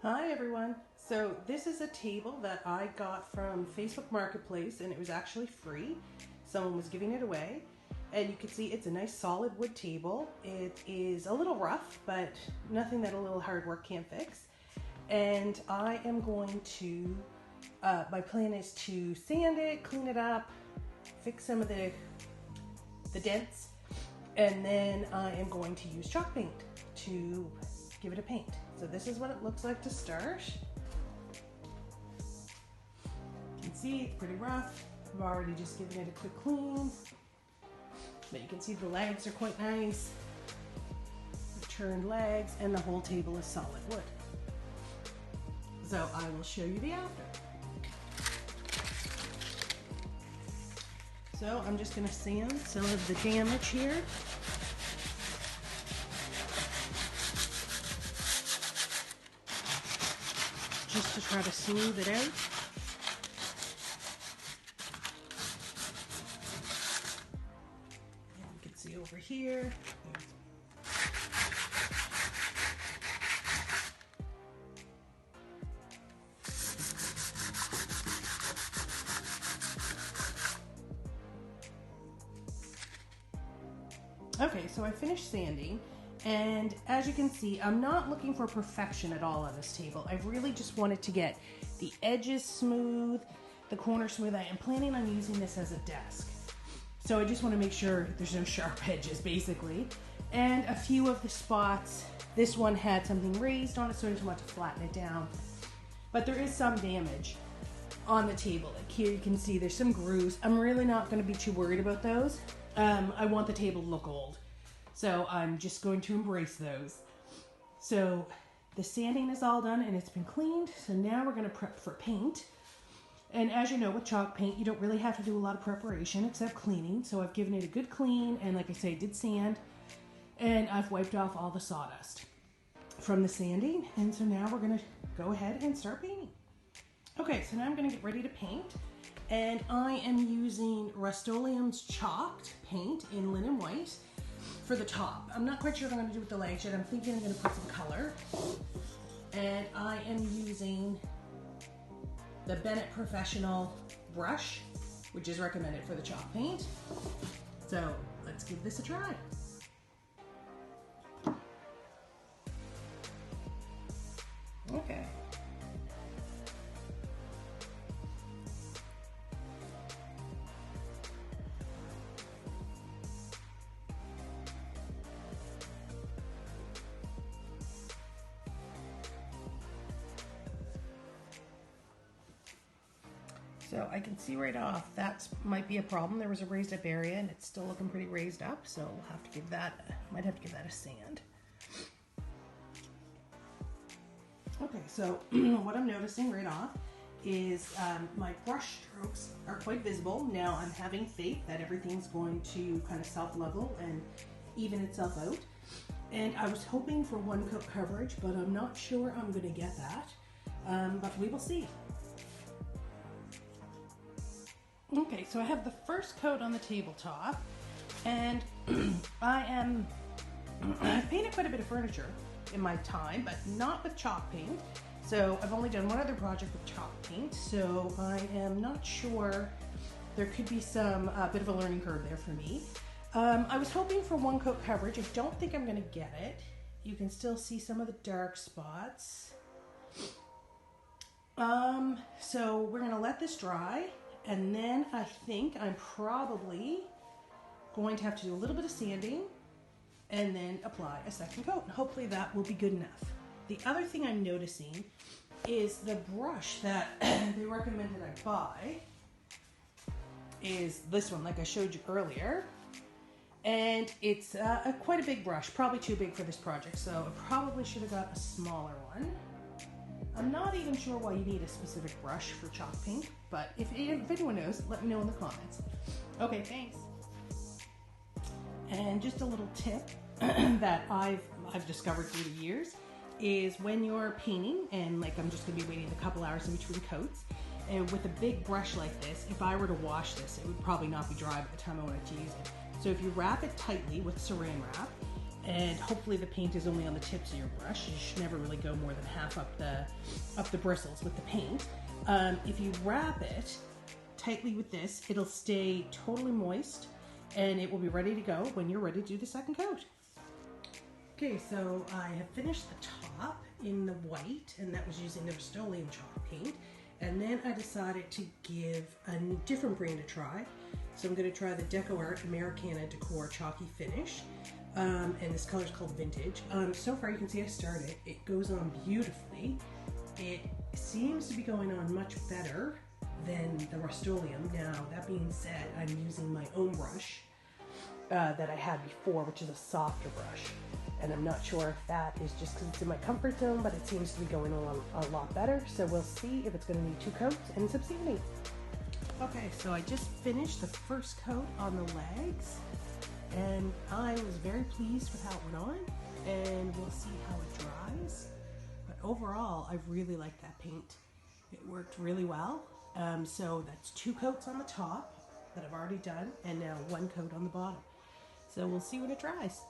Hi everyone. So this is a table that I got from Facebook Marketplace and it was actually free. Someone was giving it away and you can see it's a nice solid wood table. It is a little rough, but nothing that a little hard work can't fix. And I am going to, my plan is to sand it, clean it up, fix some of the dents, and then I am going to use chalk paint to give it a paint. So this is what it looks like to start. You can see it's pretty rough. I've already just given it a quick clean. But you can see the legs are quite nice. The turned legs, and the whole table is solid wood. So I will show you the after. So I'm just going to sand some of the damage here. Just to try to smooth it out. And you can see over here. Okay, so I finished sanding. And as you can see, I'm not looking for perfection at all on this table. I really just wanted to get the edges smooth, the corners smooth. I am planning on using this as a desk. So I just want to make sure there's no sharp edges, basically. And a few of the spots, this one had something raised on it, so I just want to flatten it down. But there is some damage on the table. Like here you can see there's some grooves. I'm really not going to be too worried about those. I want the table to look old. So I'm just going to embrace those. So the sanding is all done and it's been cleaned. So now we're going to prep for paint. And as you know, with chalk paint, you don't really have to do a lot of preparation except cleaning. So I've given it a good clean, and like I say, I did sand, and I've wiped off all the sawdust from the sanding. And so now we're going to go ahead and start painting. Okay, so now I'm going to get ready to paint. And I am using Rust-Oleum's chalked paint in linen white for the top. I'm not quite sure what I'm going to do with the legs yet. I'm thinking I'm going to put some color. And I am using the Bennett Professional brush, which is recommended for the chalk paint. So let's give this a try. Okay. So I can see right off that might be a problem. There was a raised up area and it's still looking pretty raised up, so we'll have to give that, might have to give that a sand. Okay, so what I'm noticing right off is my brush strokes are quite visible. Now I'm having faith that everything's going to kind of self-level and even itself out. And I was hoping for one coat coverage, but I'm not sure I'm gonna get that, but we will see. Okay, so I have the first coat on the tabletop, and I've painted quite a bit of furniture in my time, but not with chalk paint. So I've only done one other project with chalk paint, so I am not sure. There could be some bit of a learning curve there for me. I was hoping for one coat coverage. I don't think I'm gonna get it. You can still see some of the dark spots. So we're gonna let this dry. And then I think I'm probably going to have to do a little bit of sanding and then apply a second coat. And hopefully that will be good enough. The other thing I'm noticing is the brush that they recommended I buy is this one, like I showed you earlier. And it's quite a big brush, probably too big for this project. So I probably should have got a smaller one. I'm not even sure why you need a specific brush for chalk paint, but if anyone knows, let me know in the comments. Okay, thanks. And just a little tip that I've discovered through the years is when you're painting, and like I'm just gonna be waiting a couple hours in between coats, and with a big brush like this, if I were to wash this, it would probably not be dry by the time I wanted to use it. So if you wrap it tightly with saran wrap, And hopefully the paint is only on the tips of your brush. You should never really go more than half up the bristles with the paint. If you wrap it tightly with this, it'll stay totally moist and it will be ready to go when you're ready to do the second coat. Okay, so I have finished the top in the white, and that was using the Rust-Oleum chalk paint. And then I decided to give a different brand a try. So I'm going to try the DecoArt Americana Decor Chalky Finish. And this color is called Vintage. So far you can see I started. It goes on beautifully. It seems to be going on much better than the Rust-Oleum. Now, that being said, I'm using my own brush that I had before, which is a softer brush. And I'm not sure if that is just because it's in my comfort zone, but it seems to be going on a lot better. So we'll see if it's going to need 2 coats and some sanding. Okay, so I just finished the first coat on the legs, and I was very pleased with how it went on, and we'll see how it dries. But overall, I really like that paint. It worked really well. So that's 2 coats on the top that I've already done, and now 1 coat on the bottom. So we'll see when it dries.